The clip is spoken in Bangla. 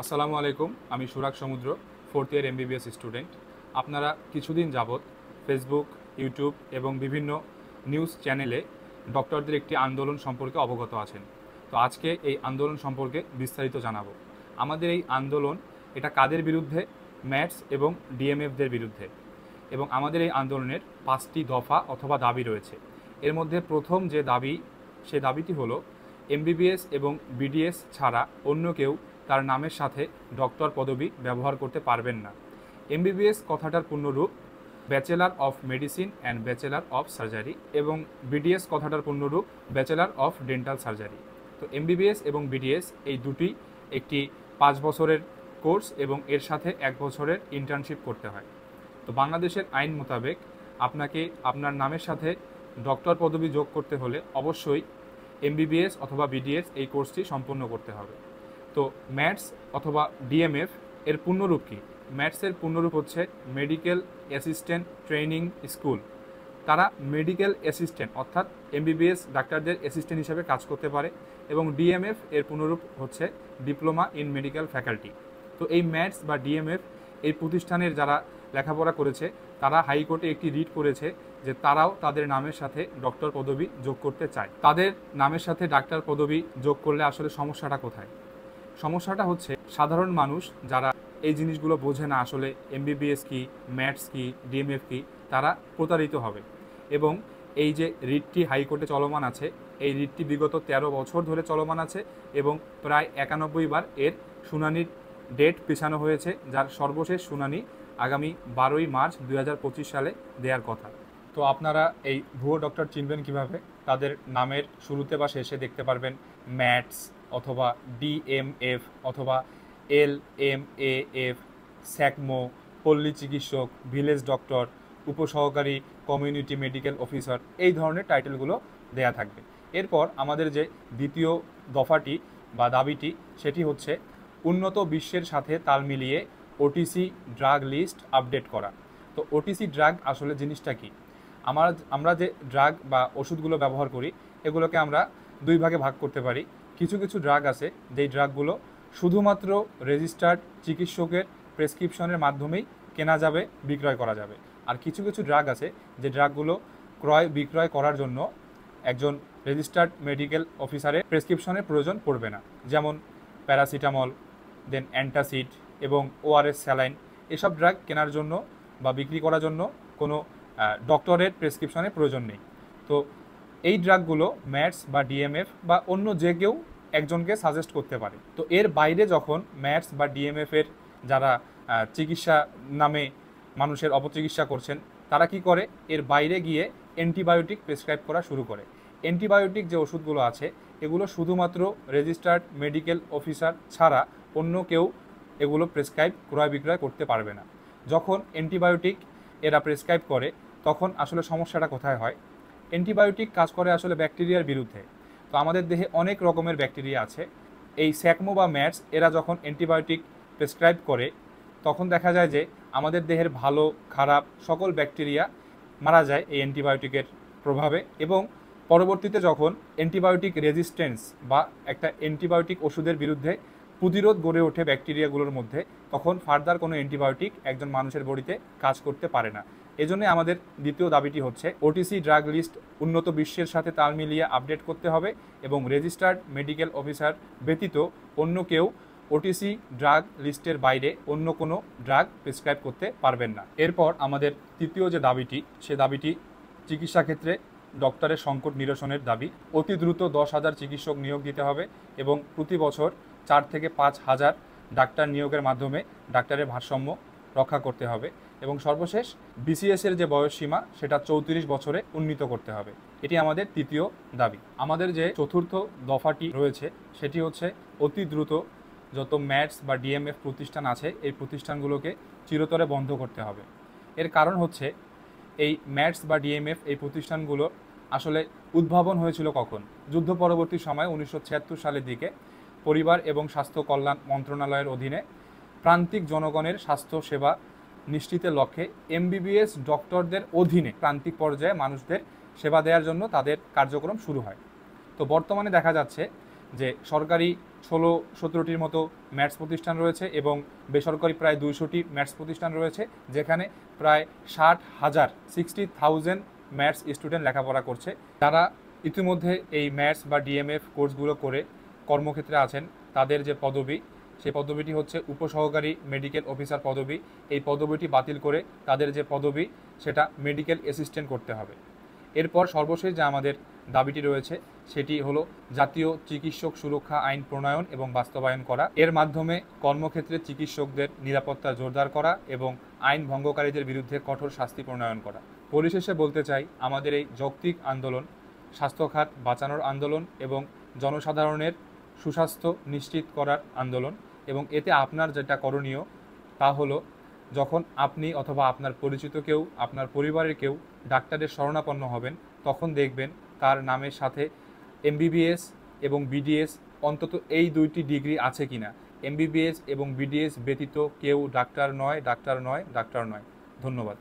আসসালামু আলাইকুম। আমি সুরাগ সমুদ্র, ফোর্থ ইয়ার এমবিবিএস স্টুডেন্ট। আপনারা কিছুদিন যাবৎ ফেসবুক, ইউটিউব এবং বিভিন্ন নিউজ চ্যানেলে ডক্টরদের একটি আন্দোলন সম্পর্কে অবগত আছেন। তো আজকে এই আন্দোলন সম্পর্কে বিস্তারিত জানাবো। আমাদের এই আন্দোলন এটা কাদের বিরুদ্ধে? ম্যাটস এবং ডিএমএফদের বিরুদ্ধে। এবং আমাদের এই আন্দোলনের 5টি দফা অথবা দাবি রয়েছে। এর মধ্যে প্রথম যে দাবি, সে দাবিটি হলো এমবিবিএস এবং বিডিএস ছাড়া অন্য কেউ তার নামের সাথে ডক্টর পদবি ব্যবহার করতে পারবেন না। এমবিবিএস কথাটার পূর্ণরূপ bachelor of medicine and bachelor of surgery এবং বিডিএস কথাটার পূর্ণরূপ ব্যাচেলার অফ ডেন্টাল সার্জারি। তো এমবিবিএস এবং বিডিএস এই দুটি একটি 5 বছরের কোর্স এবং এর সাথে 1 বছরের ইন্টার্নশিপ করতে হয়। তো বাংলাদেশের আইন মোতাবেক আপনাকে আপনার নামের সাথে ডক্টর পদবি যোগ করতে হলে অবশ্যই এমবিবিএস অথবা বিডিএস এই কোর্সটি সম্পন্ন করতে হবে। তো ম্যাটস অথবা ডিএমএফ এর পূর্ণরূপ কী? ম্যাটসের পূর্ণরূপ হচ্ছে মেডিকেল অ্যাসিস্ট্যান্ট ট্রেনিং স্কুল। তারা মেডিকেল অ্যাসিস্ট্যান্ট অর্থাৎ এমবিবিএস ডাক্তারদের অ্যাসিস্ট্যান্ট হিসেবে কাজ করতে পারে। এবং ডিএমএফ এর পূর্ণরূপ হচ্ছে ডিপ্লোমা ইন মেডিকেল ফ্যাকাল্টি। তো এই ম্যাটস বা ডিএমএফ এই প্রতিষ্ঠানের যারা লেখাপড়া করেছে তারা হাইকোর্টে একটি রিট করেছে যে তারাও তাদের নামের সাথে ডক্টর পদবি যোগ করতে চায়। তাদের নামের সাথে ডাক্তার পদবি যোগ করলে আসলে সমস্যাটা কোথায়? সমস্যাটা হচ্ছে সাধারণ মানুষ যারা এই জিনিসগুলো বোঝে না, আসলে এমবিবিএস কি, ম্যাটস কি, ডিএমএফ কি, তারা প্রতারিত হবে। এবং এই যে রিটটি হাইকোর্টে চলমান আছে, এই রিটটি বিগত 13 বছর ধরে চলমান আছে এবং প্রায় 91 বার এর শুনানির ডেট পেছানো হয়েছে, যার সর্বশেষ শুনানি আগামী 12ই মার্চ 2025 সালে দেওয়ার কথা। তো আপনারা এই ভুয়ো ডক্টর চিনবেন কিভাবে? তাদের নামের শুরুতে বা শেষে দেখতে পারবেন ম্যাটস অথবা ডিএমএফ অথবা এলএমএএফ, স্যাকমো, পল্লী চিকিৎসক, ভিলেজ ডক্টর, উপসহকারী কমিউনিটি মেডিকেল অফিসার, এই ধরনের টাইটেলগুলো দেয়া থাকবে। এরপর আমাদের যে দ্বিতীয় দফাটি বা দাবিটি, সেটি হচ্ছে উন্নত বিশ্বের সাথে তাল মিলিয়ে ওটিসি ড্রাগ লিস্ট আপডেট করা। তো ওটিসি ড্রাগ আসলে জিনিসটা কি? আমরা যে ড্রাগ বা ওষুধগুলো ব্যবহার করি, এগুলোকে আমরা দুই ভাগে ভাগ করতে পারি। কিছু কিছু ড্রাগ আছে যেই ড্রাগগুলো শুধুমাত্র রেজিস্টার্ড চিকিৎসকের প্রেসক্রিপশনের মাধ্যমেই কেনা যাবে, বিক্রয় করা যাবে। আর কিছু কিছু ড্রাগ আছে যে ড্রাগগুলো ক্রয় বিক্রয় করার জন্য একজন রেজিস্টার্ড মেডিকেল অফিসারের প্রেসক্রিপশনের প্রয়োজন পড়বে না। যেমন প্যারাসিটামল, দেন অ্যান্টাসিড এবং ওআরএস স্যালাইন। এসব ড্রাগ কেনার জন্য বা বিক্রি করার জন্য কোনো ডক্টরের প্রেসক্রিপশনের প্রয়োজন নেই। তো এই ড্রাগগুলো ম্যাটস বা ডিএমএফ বা অন্য যে কেউ একজনকে সাজেস্ট করতে পারে। তো এর বাইরে যখন ম্যাটস বা ডিএমএফের যারা চিকিৎসা নামে মানুষের অপচিকিৎসা করছেন, তারা কি করে? এর বাইরে গিয়ে অ্যান্টিবায়োটিক প্রেসক্রাইব করা শুরু করে। অ্যান্টিবায়োটিক যে ওষুধগুলো আছে, এগুলো শুধুমাত্র রেজিস্টার্ড মেডিকেল অফিসার ছাড়া অন্য কেউ এগুলো প্রেসক্রাইব ক্রয় বিক্রয় করতে পারবে না। যখন অ্যান্টিবায়োটিক এরা প্রেসক্রাইব করে, তখন আসলে সমস্যাটা কোথায় হয়? অ্যান্টিবায়োটিক কাজ করে আসলে ব্যাকটেরিয়ার বিরুদ্ধে। তো আমাদের দেহে অনেক রকমের ব্যাকটেরিয়া আছে। এই স্যাকমো বা ম্যাটস এরা যখন অ্যান্টিবায়োটিক প্রেসক্রাইব করে, তখন দেখা যায় যে আমাদের দেহের ভালো খারাপ সকল ব্যাকটেরিয়া মারা যায় এই অ্যান্টিবায়োটিকের প্রভাবে। এবং পরবর্তীতে যখন অ্যান্টিবায়োটিক রেজিস্ট্যান্স বা একটা অ্যান্টিবায়োটিক ওষুধের বিরুদ্ধে প্রতিরোধ গড়ে ওঠে ব্যাকটেরিয়াগুলোর মধ্যে, তখন ফার্দার কোনো অ্যান্টিবায়োটিক একজন মানুষের বডিতে কাজ করতে পারে না। এজন্য আমাদের দ্বিতীয় দাবিটি হচ্ছে ওটিসি ড্রাগ লিস্ট উন্নত বিশ্বের সাথে তাল মিলিয়ে আপডেট করতে হবে এবং রেজিস্টার্ড মেডিকেল অফিসার ব্যতীত অন্য কেউ ওটিসি ড্রাগ লিস্টের বাইরে অন্য কোনো ড্রাগ প্রেসক্রাইব করতে পারবেন না। এরপর আমাদের তৃতীয় যে দাবিটি, সে দাবিটি চিকিৎসা ক্ষেত্রে ডক্টরের সংকট নিরসনের দাবি। অতি দ্রুত 10,000 চিকিৎসক নিয়োগ দিতে হবে এবং প্রতি বছর 4 থেকে 5 হাজার ডাক্তার নিয়োগের মাধ্যমে ডাক্তারের ভারসাম্য রক্ষা করতে হবে। এবং সর্বশেষ বিসিএসের যে বয়সসীমা, সেটা 34 বছরে উন্নীত করতে হবে। এটি আমাদের তৃতীয় দাবি। আমাদের যে চতুর্থ দফাটি রয়েছে, সেটি হচ্ছে অতি দ্রুত যত ম্যাটস বা ডিএমএফ প্রতিষ্ঠান আছে, এই প্রতিষ্ঠানগুলোকে চিরতরে বন্ধ করতে হবে। এর কারণ হচ্ছে এই ম্যাটস বা ডিএমএফ এই প্রতিষ্ঠানগুলো আসলে উদ্ভাবন হয়েছিল কখন? যুদ্ধ পরবর্তী সময় 1976 সালের দিকে পরিবার এবং স্বাস্থ্য কল্যাণ মন্ত্রণালয়ের অধীনে প্রান্তিক জনগণের স্বাস্থ্য সেবা নিশ্চিতের লক্ষ্যে এমবিবিএস ডক্টরদের অধীনে প্রান্তিক পর্যায়ে মানুষদের সেবা দেওয়ার জন্য তাদের কার্যক্রম শুরু হয়। তো বর্তমানে দেখা যাচ্ছে যে সরকারি 16-17টির মতো ম্যাথস প্রতিষ্ঠান রয়েছে এবং বেসরকারি প্রায় 200টি ম্যাথস প্রতিষ্ঠান রয়েছে, যেখানে প্রায় 60,000 ম্যাথস স্টুডেন্ট লেখাপড়া করছে। যারা ইতিমধ্যে এই ম্যাথস বা ডিএমএফ কোর্সগুলো করে কর্মক্ষেত্রে আছেন, তাদের যে পদবি, সেই পদবিটি হচ্ছে উপসহকারী মেডিকেল অফিসার পদবি। এই পদবিটি বাতিল করে তাদের যে পদবি, সেটা মেডিকেল অ্যাসিস্ট্যান্ট করতে হবে। এরপর সর্বশেষ যে আমাদের দাবিটি রয়েছে, সেটি হলো জাতীয় চিকিৎসক সুরক্ষা আইন প্রণয়ন এবং বাস্তবায়ন করা। এর মাধ্যমে কর্মক্ষেত্রে চিকিৎসকদের নিরাপত্তা জোরদার করা এবং আইন ভঙ্গকারীদের বিরুদ্ধে কঠোর শাস্তি প্রণয়ন করা। পরিশেষে বলতে চাই, আমাদের এই যৌক্তিক আন্দোলন স্বাস্থ্যখাত বাঁচানোর আন্দোলন এবং জনসাধারণের সুস্বাস্থ্য নিশ্চিত করার আন্দোলন। এবং এতে আপনার যেটা করণীয় তা হলো, যখন আপনি অথবা আপনার পরিচিত কেউ, আপনার পরিবারের কেউ ডাক্তারের শরণাপন্ন হবেন, তখন দেখবেন তার নামের সাথে এমবিবিএস এবং বিডিএস অন্তত এই 2টি ডিগ্রি আছে কিনা। এমবিবিএস এবং বিডিএস ব্যতীত কেউ ডাক্তার নয়। ধন্যবাদ।